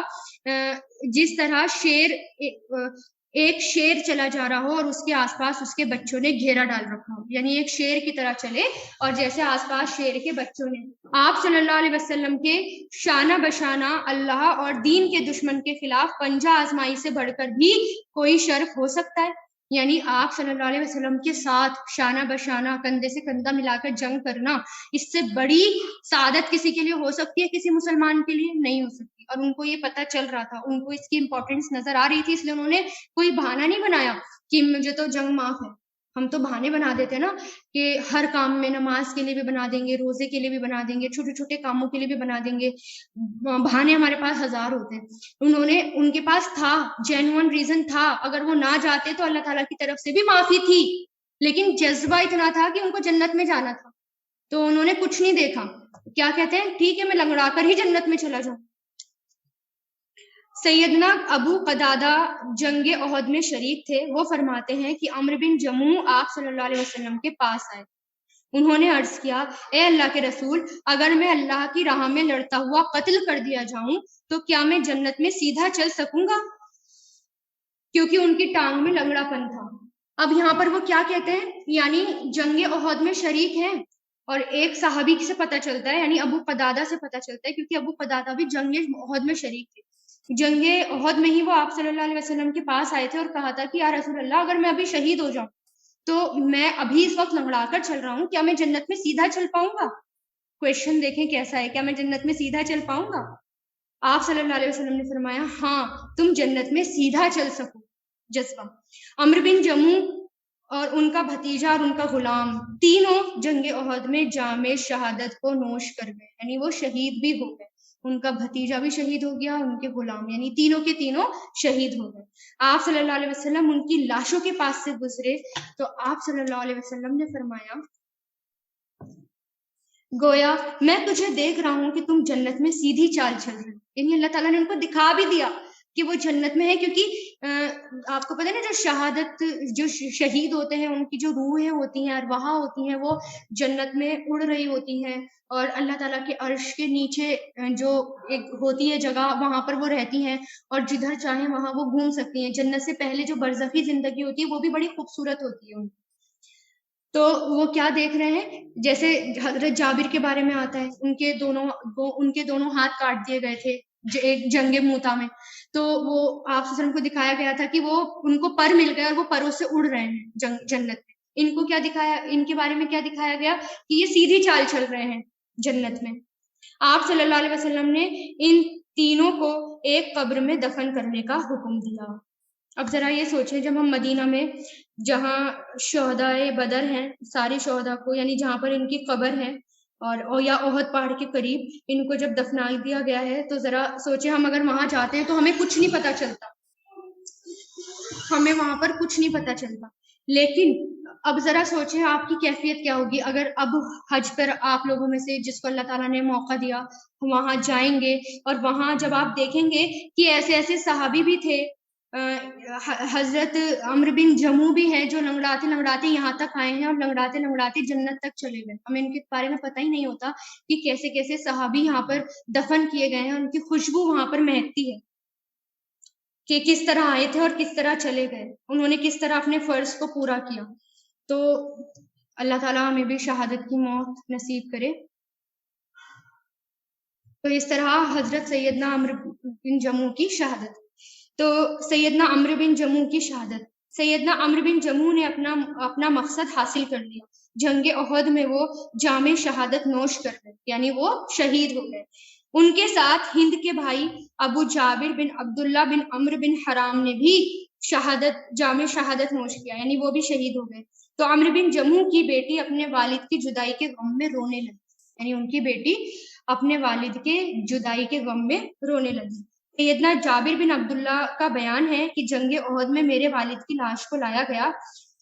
ایک شیر چلا جا رہا ہو اور اس کے آس پاس اس کے بچوں نے گھیرا ڈال رکھا ہو، یعنی ایک شیر کی طرح چلے اور جیسے آس پاس شیر کے بچوں نے۔ آپ صلی اللہ علیہ وسلم کے شانہ بشانہ اللہ اور دین کے دشمن کے خلاف پنجہ آزمائی سے بڑھ کر بھی کوئی شرف ہو سکتا ہے؟ یعنی آپ صلی اللہ علیہ وسلم کے ساتھ شانہ بشانہ کندھے سے کندھا ملا کر جنگ کرنا، اس سے بڑی سعادت کسی کے لیے ہو سکتی ہے کسی مسلمان کے لیے؟ نہیں ہو سکتی۔ اور ان کو یہ پتہ چل رہا تھا، ان کو اس کی امپورٹنس نظر آ رہی تھی، اس لیے انہوں نے کوئی بہانہ نہیں بنایا کہ مجھے تو جنگ معاف ہے۔ ہم تو بہانے بنا دیتے نا کہ ہر کام میں، نماز کے لیے بھی بنا دیں گے، روزے کے لیے بھی بنا دیں گے، چھوٹے چھوٹے کاموں کے لیے بھی بنا دیں گے، بہانے ہمارے پاس ہزار ہوتے ہیں۔ ان کے پاس تھا، جینوئن ریزن تھا، اگر وہ نہ جاتے تو اللہ تعالیٰ کی طرف سے بھی معافی تھی، لیکن جذبہ اتنا تھا کہ ان کو جنت میں جانا تھا، تو انہوں نے کچھ نہیں دیکھا، کیا کہتے ہیں ٹھیک ہے میں لنگڑا کر ہی جنت میں چلا جاؤں۔ سیدنا ابو قتادہ جنگ احد میں شریک تھے، وہ فرماتے ہیں کہ عمرو بن جموح آپ صلی اللہ علیہ وسلم کے پاس آئے، انہوں نے عرض کیا اے اللہ کے رسول، اگر میں اللہ کی راہ میں لڑتا ہوا قتل کر دیا جاؤں تو کیا میں جنت میں سیدھا چل سکوں گا؟ کیونکہ ان کی ٹانگ میں لنگڑا پن تھا۔ اب یہاں پر وہ کیا کہتے ہیں، یعنی جنگ احد میں شریک ہیں، اور ایک صحابی سے پتہ چلتا ہے، یعنی ابو قتادہ سے پتہ چلتا ہے، کیونکہ ابو قتادہ بھی جنگ احد میں شریک تھے۔ جنگ احد میں ہی وہ آپ صلی اللہ علیہ وسلم کے پاس آئے تھے اور کہا تھا کہ یا رسول اللہ، اگر میں ابھی شہید ہو جاؤں تو میں ابھی اس وقت لنگڑا کر چل رہا ہوں، کیا میں جنت میں سیدھا چل پاؤں گا؟ کویشچن دیکھیں کیسا ہے، کیا میں جنت میں سیدھا چل پاؤں گا؟ آپ صلی اللہ علیہ وسلم نے فرمایا ہاں، تم جنت میں سیدھا چل سکو۔ جذبہ۔ عمرو بن جموح اور ان کا بھتیجا اور ان کا غلام تینوں جنگ احد میں جام شہادت کو نوش کر گئے، یعنی وہ شہید بھی ہو گئے، ان کا بھتیجا بھی شہید ہو گیا، ان کے غلام، یعنی تینوں کے تینوں شہید ہو گئے۔ آپ صلی اللہ علیہ وسلم ان کی لاشوں کے پاس سے گزرے تو آپ صلی اللہ علیہ وسلم نے فرمایا گویا میں تجھے دیکھ رہا ہوں کہ تم جنت میں سیدھی چال چل رہے ہو، یعنی اللہ تعالیٰ نے ان کو دکھا بھی دیا کہ وہ جنت میں ہے، کیونکہ آپ کو پتہ ہے نا جو شہادت جو شہید ہوتے ہیں ان کی جو روحیں ہوتی ہیں ارواح ہوتی ہیں وہ جنت میں اڑ رہی ہوتی ہیں، اور اللہ تعالیٰ کے عرش کے نیچے جو ایک ہوتی ہے جگہ وہاں پر وہ رہتی ہیں، اور جدھر چاہیں وہاں وہ گھوم سکتی ہیں۔ جنت سے پہلے جو برزخی زندگی ہوتی ہے وہ بھی بڑی خوبصورت ہوتی ہے۔ تو وہ کیا دیکھ رہے ہیں، جیسے حضرت جابر کے بارے میں آتا ہے، ان کے دونوں ہاتھ کاٹ دیے گئے تھے ایک جنگ موتا میں، تو وہ آپ صلی اللہ علیہ وسلم کو دکھایا گیا تھا کہ وہ ان کو پر مل گئے اور وہ پروں سے اڑ رہے ہیں جنت میں۔ ان کو کیا دکھایا، ان کے بارے میں کیا دکھایا گیا کہ یہ سیدھی چال چل رہے ہیں جنت میں۔ آپ صلی اللہ علیہ وسلم نے ان تینوں کو ایک قبر میں دفن کرنے کا حکم دیا۔ اب ذرا یہ سوچیں، جب ہم مدینہ میں جہاں شہدائے بدر ہیں سارے شہداء کو، یعنی جہاں پر ان کی قبر ہے اور یا احد پہاڑ کے قریب ان کو جب دفنا دیا گیا ہے، تو ذرا سوچیں ہم اگر وہاں جاتے ہیں تو ہمیں کچھ نہیں پتا چلتا، ہمیں وہاں پر کچھ نہیں پتا چلتا۔ لیکن اب ذرا سوچیں آپ کی کیفیت کیا ہوگی اگر اب حج پر آپ لوگوں میں سے جس کو اللہ تعالیٰ نے موقع دیا وہاں جائیں گے، اور وہاں جب آپ دیکھیں گے کہ ایسے ایسے صحابی بھی تھے، حضرت عمرو بن جموح بھی ہے جو لنگڑاتے لنگڑاتے یہاں تک آئے ہیں اور لنگڑاتے لنگڑاتے جنت تک چلے گئے، ہمیں ان کے بارے میں پتہ ہی نہیں ہوتا کہ کیسے کیسے صحابی یہاں پر دفن کیے گئے ہیں، ان کی خوشبو وہاں پر مہکتی ہے کہ کس طرح آئے تھے اور کس طرح چلے گئے، انہوں نے کس طرح اپنے فرض کو پورا کیا۔ تو اللہ تعالیٰ ہمیں بھی شہادت کی موت نصیب کرے۔ تو اس طرح حضرت سیدنا عمرو بن جموح کی شہادت، تو سیدنا عمرو بن جموح کی شہادت، سیدنا عمرو بن جموح نے اپنا مقصد حاصل کر لیا، جنگ احد میں وہ جام شہادت نوش کر گئے، یعنی وہ شہید ہو گئے۔ ان کے ساتھ ہند کے بھائی ابو جابر بن عبداللہ بن عمرو بن حرام نے بھی جام شہادت نوش کیا، یعنی وہ بھی شہید ہو گئے۔ تو عمرو بن جموح کی بیٹی اپنے والد کی جدائی کے غم میں رونے لگی، یعنی ان کی بیٹی اپنے والد کے جدائی کے غم میں رونے لگی۔ سیدنا جابر بن عبداللہ کا بیان ہے کہ جنگ احد میں میرے والد کی لاش کو لایا گیا،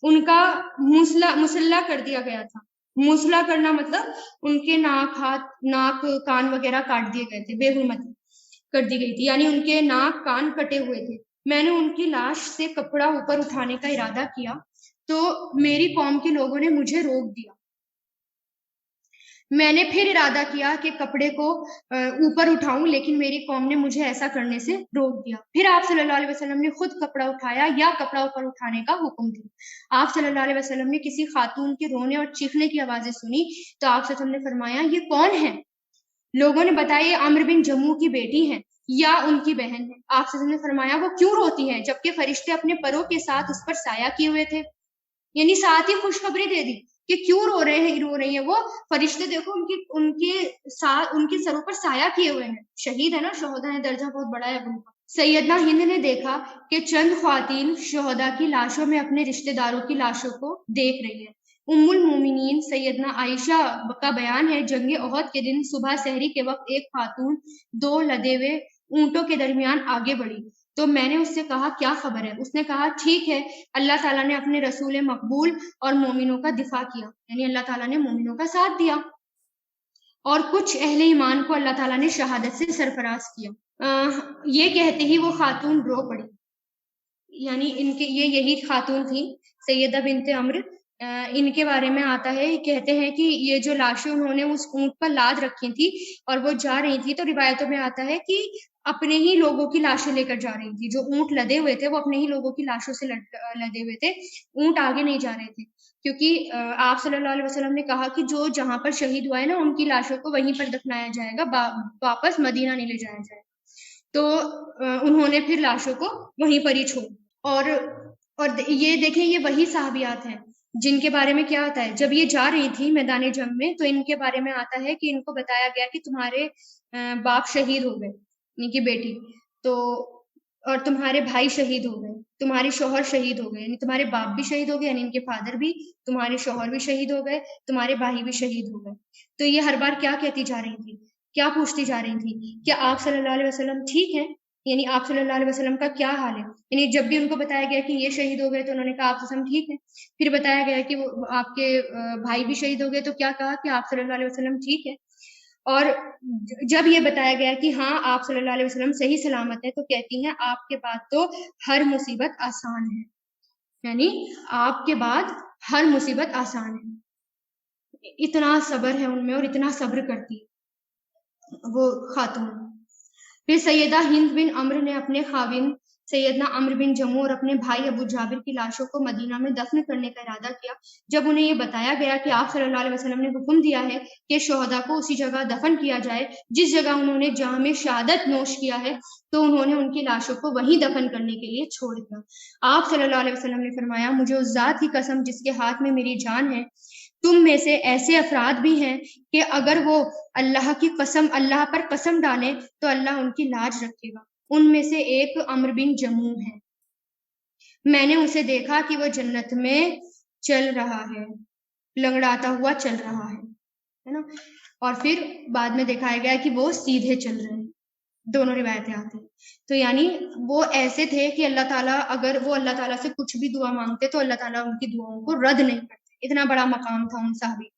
ان کا مسلح کر دیا گیا تھا۔ مسلح کرنا مطلب ان کے ناک، ہاتھ، ناک، کان وغیرہ کاٹ دیے گئے تھے، بے حرمتی کر دی گئی تھی، یعنی ان کے ناک کان کٹے ہوئے تھے۔ میں نے ان کی لاش سے کپڑا اوپر اٹھانے کا ارادہ کیا تو میری قوم کے لوگوں نے مجھے روک دیا۔ میں نے پھر ارادہ کیا کہ کپڑے کو اوپر اٹھاؤں، لیکن میری قوم نے مجھے ایسا کرنے سے روک دیا۔ پھر آپ صلی اللہ علیہ وسلم نے خود کپڑا اٹھایا یا کپڑا اوپر اٹھانے کا حکم دیا۔ آپ صلی اللہ علیہ وسلم نے کسی خاتون کے رونے اور چیخنے کی آوازیں سنی تو آپ صلی اللہ علیہ وسلم نے فرمایا یہ کون ہے؟ لوگوں نے بتایا یہ عمرو بن جموح کی بیٹی ہیں یا ان کی بہن ہے۔ آپ صلی اللہ علیہ وسلم نے فرمایا وہ کیوں روتی ہیں جبکہ فرشتے اپنے پروں کے ساتھ اس پر سایہ کیے ہوئے تھے، یعنی ساتھ ہی خوشخبری دے دی کہ کیوں رو رہی ہیں وہ فرشتے، دیکھو ان کے سروں پر سایہ کیے ہوئے ہیں، شہید ہے نا، شہداء ہیں، درجہ بہت بڑا ہے ان کا۔ سیدنا ہند نے دیکھا کہ چند خواتین شہداء کی لاشوں میں اپنے رشتہ داروں کی لاشوں کو دیکھ رہی ہیں۔ ام المومنین سیدنا عائشہ کا بیان ہے جنگ احد کے دن صبح سحری کے وقت ایک خاتون 2 لدے ہوئے اونٹوں کے درمیان آگے بڑھی تو میں نے اس سے کہا کیا خبر ہے؟ اس نے کہا ٹھیک ہے، اللہ تعالیٰ نے اپنے رسول مقبول اور مومنوں کا دفاع کیا، یعنی اللہ تعالیٰ نے مومنوں کا ساتھ دیا اور کچھ اہل ایمان کو اللہ تعالیٰ نے شہادت سے سرفراز کیا۔ یہ کہتے ہی وہ خاتون رو پڑی، یعنی یہی خاتون تھی سیدہ بنت عمرو۔ ان کے بارے میں آتا ہے، کہتے ہیں کہ یہ جو لاشیں انہوں نے اس اونٹ پر لاد رکھی تھی اور وہ جا رہی تھی، تو روایتوں میں آتا ہے کہ اپنے ہی لوگوں کی لاشیں لے کر جا رہی تھی، جو اونٹ لدے ہوئے تھے وہ اپنے ہی لوگوں کی لاشوں سے لدے ہوئے تھے، اونٹ آگے نہیں جا رہے تھے، کیونکہ آپ صلی اللہ علیہ وسلم نے کہا کہ جو جہاں پر شہید ہوا ہے نا ان کی لاشوں کو وہیں پر دفنایا جائے گا، واپس مدینہ نہیں لے جایا جائے گا۔ تو انہوں نے پھر لاشوں کو وہیں پر ہی چھوڑا۔ اور یہ دیکھیں یہ وہی صحابیات ہیں جن کے بارے میں کیا آتا ہے، جب یہ جا رہی تھی میدان جنگ میں تو ان کے بارے میں آتا ہے کہ ان کو بتایا گیا کہ تمہارے باپ شہید ہو گئے، ان کی بیٹی، تو اور تمہارے بھائی شہید ہو گئے، تمہارے شوہر شہید ہو گئے، یعنی تمہارے باپ بھی شہید ہو گئے، یعنی ان کے فادر بھی، تمہارے شوہر بھی شہید ہو گئے، تمہارے بھائی بھی شہید ہو گئے۔ تو یہ ہر بار کیا کہتی جا رہی تھی، کیا پوچھتی جا رہی تھی کہ آپ صلی اللہ علیہ وسلم ٹھیک ہے، یعنی آپ صلی اللہ علیہ وسلم کا کیا حال ہے، یعنی جب بھی ان کو بتایا گیا کہ یہ شہید ہو گئے تو انہوں نے کہا آپ صلی اللہ علیہ وسلم ٹھیک ہے، پھر بتایا گیا کہ آپ کے بھائی بھی شہید ہو گئے تو کیا کہا کہ آپ صلی اللہ علیہ وسلم ٹھیک ہے۔ اور جب یہ بتایا گیا کہ ہاں آپ صلی اللہ علیہ وسلم صحیح سلامت ہے تو کہتی ہیں آپ کے بعد تو ہر مصیبت آسان ہے، یعنی آپ کے بعد ہر مصیبت آسان ہے. اتنا صبر ہے ان میں اور اتنا صبر کرتی وہ خاتون. پھر سیدہ ہند بن عمرو نے اپنے خاوند سیدنا عمرو بن جموع اور اپنے بھائی ابو جابر کی لاشوں کو مدینہ میں دفن کرنے کا ارادہ کیا. جب انہیں یہ بتایا گیا کہ آپ صلی اللہ علیہ وسلم نے حکم دیا ہے کہ شہداء کو اسی جگہ دفن کیا جائے جس جگہ انہوں نے جام شہادت نوش کیا ہے، تو انہوں نے ان کی لاشوں کو وہیں دفن کرنے کے لیے چھوڑ دیا. آپ صلی اللہ علیہ وسلم نے فرمایا، مجھے اس ذات کی قسم جس کے ہاتھ میں میری جان ہے، تم میں سے ایسے افراد بھی ہیں کہ اگر وہ اللہ کی قسم اللہ پر قسم ڈالیں تو اللہ ان کی لاج رکھے گا. ان میں سے ایک عمرو بن جموع ہے، میں نے اسے دیکھا کہ وہ جنت میں چل رہا ہے، لنگڑاتا ہوا چل رہا ہے نا. اور پھر بعد میں دکھایا گیا کہ وہ سیدھے چل رہے ہیں. دونوں روایتیں آتی ہیں. تو یعنی وہ ایسے تھے کہ اللہ تعالیٰ اگر وہ اللہ تعالیٰ سے کچھ بھی دعا مانگتے تو اللہ تعالیٰ ان کی دعاؤں کو رد نہیں کرتے. اتنا بڑا مقام تھا ان صحابی.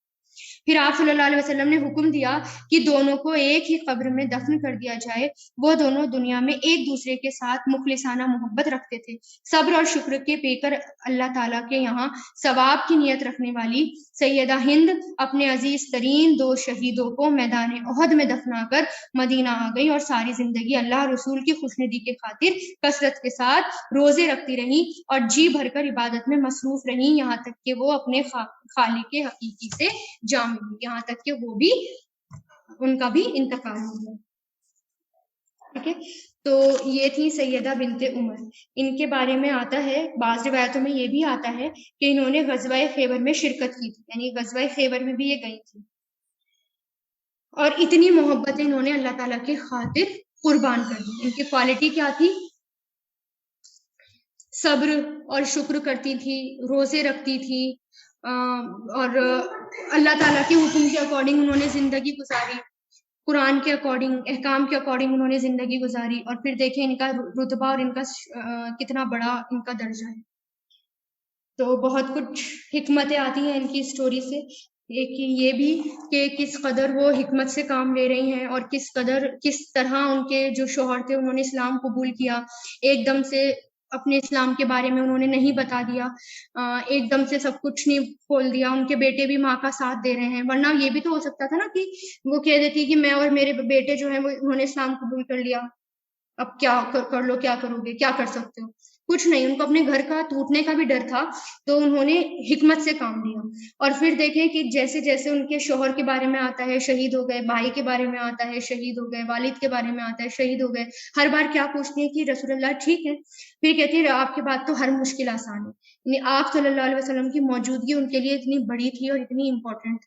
پھر آپ صلی اللہ علیہ وسلم نے حکم دیا کہ دونوں کو ایک ہی قبر میں دفن کر دیا جائے. وہ دونوں دنیا میں ایک دوسرے کے ساتھ مخلصانہ محبت رکھتے تھے. صبر اور شکر کے پے کر اللہ تعالیٰ کے یہاں ثواب کی نیت رکھنے والی سیدہ ہند اپنے عزیز ترین 2 شہیدوں کو میدان احد میں دفنا کر مدینہ آ گئی اور ساری زندگی اللہ رسول کی خوشندی کی خاطر کثرت کے ساتھ روزے رکھتی رہیں اور جی بھر کر عبادت میں مصروف رہیں، یہاں تک کہ وہ اپنے خالق حقیقی سے جا ملی، یہاں تک کہ وہ بھی ان کا بھی انتقال ہو گیا. ٹھیک ہے. تو یہ تھی سیدہ بنت عمر. ان کے بارے میں آتا ہے، بعض روایتوں میں یہ بھی آتا ہے کہ انہوں نے غزوہ خیبر میں شرکت کی تھی، یعنی غزوہ خیبر میں بھی یہ گئی تھی اور اتنی محبتیں انہوں نے اللہ تعالیٰ کی خاطر قربان کر دی. ان کی کوالٹی کیا تھی؟ صبر اور شکر کرتی تھی، روزے رکھتی تھی اور اللہ تعالیٰ کے حکم کے اکارڈنگ انہوں نے زندگی گزاری، قرآن کے اکارڈنگ، احکام کے اکارڈنگ انہوں نے زندگی گزاری. اور پھر دیکھیں ان کا رتبہ اور ان کا کتنا بڑا ان کا درجہ ہے. تو بہت کچھ حکمتیں آتی ہیں ان کی سٹوری سے. ایک یہ بھی کہ کس قدر وہ حکمت سے کام لے رہی ہیں اور کس طرح ان کے جو شوہر تھے انہوں نے اسلام قبول کیا. ایک دم سے اپنے اسلام کے بارے میں انہوں نے نہیں بتا دیا، ایک دم سے سب کچھ نہیں کھول دیا. ان کے بیٹے بھی ماں کا ساتھ دے رہے ہیں، ورنہ یہ بھی تو ہو سکتا تھا نا کہ وہ کہہ دیتی کہ میں اور میرے بیٹے جو ہیں وہ انہوں نے اسلام قبول کر لیا، اب کیا کر لو، کیا کرو گے، کیا کر سکتے ہو. کچھ نہیں، ان کو اپنے گھر کا ٹوٹنے کا بھی ڈر تھا تو انہوں نے حکمت سے کام لیا. اور پھر دیکھیں کہ جیسے جیسے ان کے شوہر کے بارے میں آتا ہے شہید ہو گئے، بھائی کے بارے میں آتا ہے شہید ہو گئے، والد کے بارے میں آتا ہے شہید ہو گئے، ہر بار کیا پوچھتی ہیں کہ رسول اللہ ٹھیک ہے؟ پھر کہتی ہے آپ کے بعد تو ہر مشکل آسان ہے. یعنی آپ صلی اللہ علیہ وسلم کی موجودگی ان کے لیے اتنی بڑی تھی اور اتنی امپورٹنٹ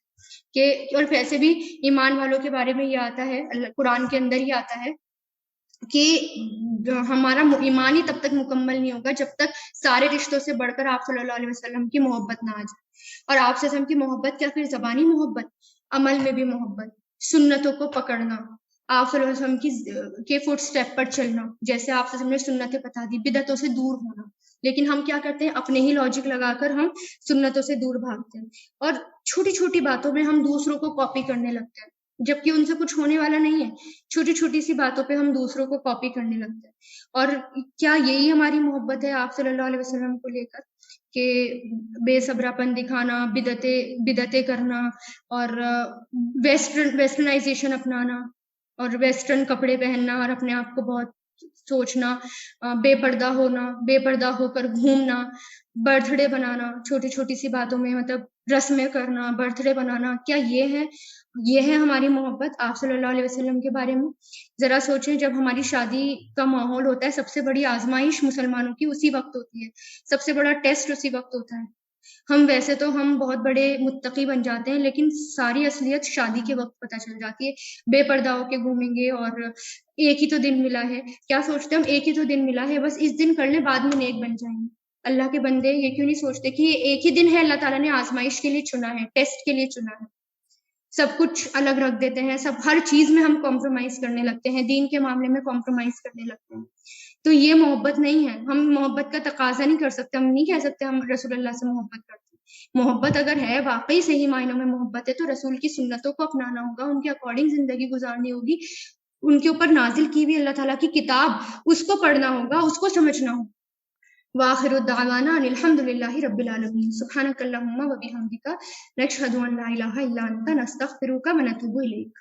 کہ، اور ویسے بھی ایمان والوں کے بارے میں یہ آتا ہے، قرآن کے اندر ہی آتا ہے کہ ہمارا ایمان ہی تب تک مکمل نہیں ہوگا جب تک سارے رشتوں سے بڑھ کر آپ صلی اللہ علیہ وسلم کی محبت نہ آ جائے. اور آپ صلی اللہ علیہ وسلم کی محبت کیا پھر زبانی محبت، عمل میں بھی محبت، سنتوں کو پکڑنا، آپ صلی اللہ علیہ وسلم کے فٹ سٹیپ پر چلنا، جیسے آپ صلی اللہ علیہ وسلم نے سنتیں بتا دی، بدعتوں سے دور ہونا. لیکن ہم کیا کرتے ہیں، اپنے ہی لاجک لگا کر ہم سنتوں سے دور بھاگتے ہیں اور چھوٹی چھوٹی باتوں میں ہم دوسروں کو کاپی کرنے لگتے ہیں جبکہ ان سے کچھ ہونے والا نہیں ہے. چھوٹی چھوٹی سی باتوں پہ ہم دوسروں کو کاپی کرنے لگتے ہیں. اور کیا یہی ہماری محبت ہے آپ صلی اللہ علیہ وسلم کو لے کر کہ بے صبرا پن دکھانا، بدعتیں کرنا اور ویسٹرنائزیشن اپنانا اور ویسٹرن کپڑے پہننا اور اپنے آپ کو بہت سوچنا، بے پردہ ہونا، بے پردہ ہو کر گھومنا، برتھ ڈے بنانا چھوٹی چھوٹی سی باتوں میں، مطلب رسمیں کرنا، برتھ ڈے بنانا، کیا یہ ہے ہماری محبت آپ صلی اللہ علیہ وسلم کے بارے میں؟ ذرا سوچیں، جب ہماری شادی کا ماحول ہوتا ہے سب سے بڑی آزمائش مسلمانوں کی اسی وقت ہوتی ہے، سب سے بڑا ٹیسٹ اسی وقت ہوتا ہے. ہم ویسے تو ہم بہت بڑے متقی بن جاتے ہیں لیکن ساری اصلیت شادی کے وقت پتہ چل جاتی ہے. بے پردہ ہو کے گھومیں گے اور ایک ہی تو دن ملا ہے، کیا سوچتے ہیں ہم ایک ہی تو دن ملا ہے بس اس دن کر لیں بعد میں نیک بن جائیں گے. اللہ کے بندے یہ کیوں نہیں سوچتے کہ یہ ایک ہی دن ہے، اللہ تعالیٰ نے آزمائش کے لیے چنا ہے، ٹیسٹ کے لیے چنا ہے. سب کچھ الگ رکھ دیتے ہیں، ہر چیز میں ہم کمپرومائز کرنے لگتے ہیں، دین کے معاملے میں کمپرومائز کرنے لگتے ہیں. تو یہ محبت نہیں ہے. ہم محبت کا تقاضا نہیں کر سکتے، ہم نہیں کہہ سکتے ہم رسول اللہ سے محبت کرتے ہیں. محبت اگر ہے، واقعی صحیح معنوں میں محبت ہے، تو رسول کی سنتوں کو اپنانا ہوگا، ان کے اکارڈنگ زندگی گزارنی ہوگی، ان کے اوپر نازل کی ہوئی اللہ تعالیٰ کی کتاب اس کو پڑھنا ہوگا، اس کو سمجھنا ہوگا۔ وآخر الدعوانا ان الحمد للہ رب العالمین سبحانک اللہم و بحمدک نشہد ان لا الہ الا انت نستغفرک و نتوب الیک۔